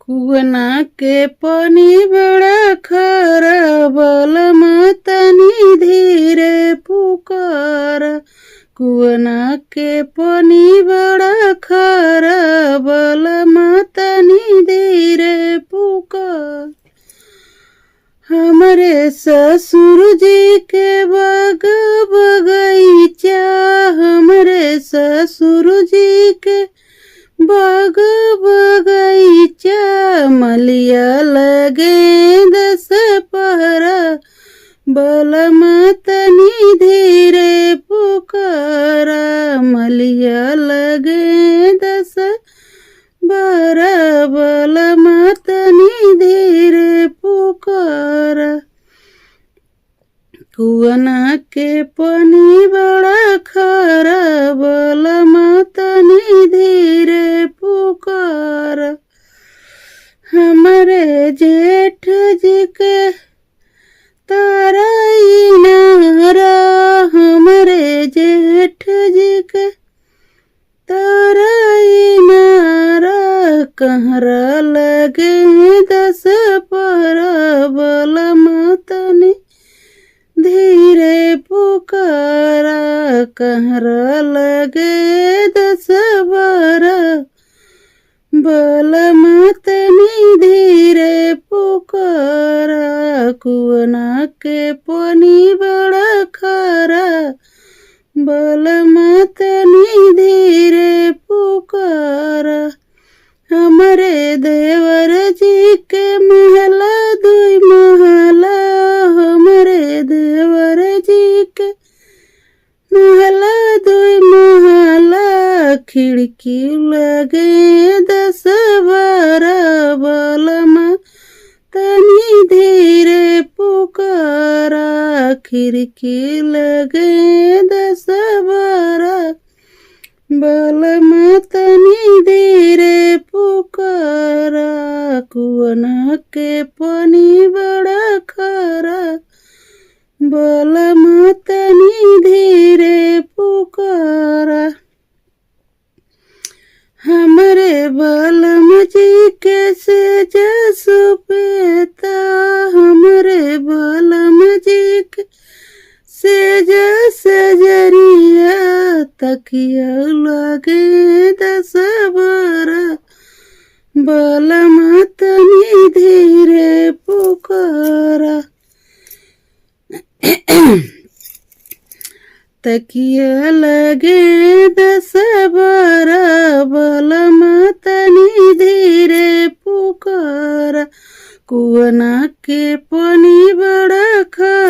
कुआना के पानी बड़ा खारा बलमा तनी धीरे पुकारा। कुआना के पानी बड़ा खारा बलमा तनी धीरे पुकार। हमरे ससुर जी के बाग बगीचा, हमरे ससुर जी के बाग बगीचा, मलिया लगे 10 पहरा बलमा तनी धीरे पुकारा। मलिया लगे 10 पहरा बलमा तनी धीरे पुकारा। कुआना के पानी बड़ा खारा बलमा तनी धीरे पुकारा। हमरे जेठ जी के तारा इनारा, हमरे जेठ जी के तारा इनारा, कहरा लगे 10 पहरा बलमा तनी धीरे पुकारा। कहरा लगे 10 पहरा बलमा तनी धीरे पुकारा। कुआना के पानी बड़ा खारा बलमा तनी धीरे पुकारा। हमरे देवर जी के महला 2 महला, हमरे देवर जी के महला 2 महला, खिड़की लगे 10 12 बलमा तनी धीरे पुकारा। खिड़की लगे 10 12 बलमा तनी धीरे पुकारा। कुआना के पानी बड़ा खारा बलमा तनी धीरे पुकारा। हमरे बलम जी के सेज सुपेता, हमरे बलम जी के सेज सजरिया, तकिया लगे 10 12 बलमा तनी धीरे पुकारा। तकिया लगे 10 12 बलमा तनी धीरे पुकारा। कुआना के पानी बड़ा खारा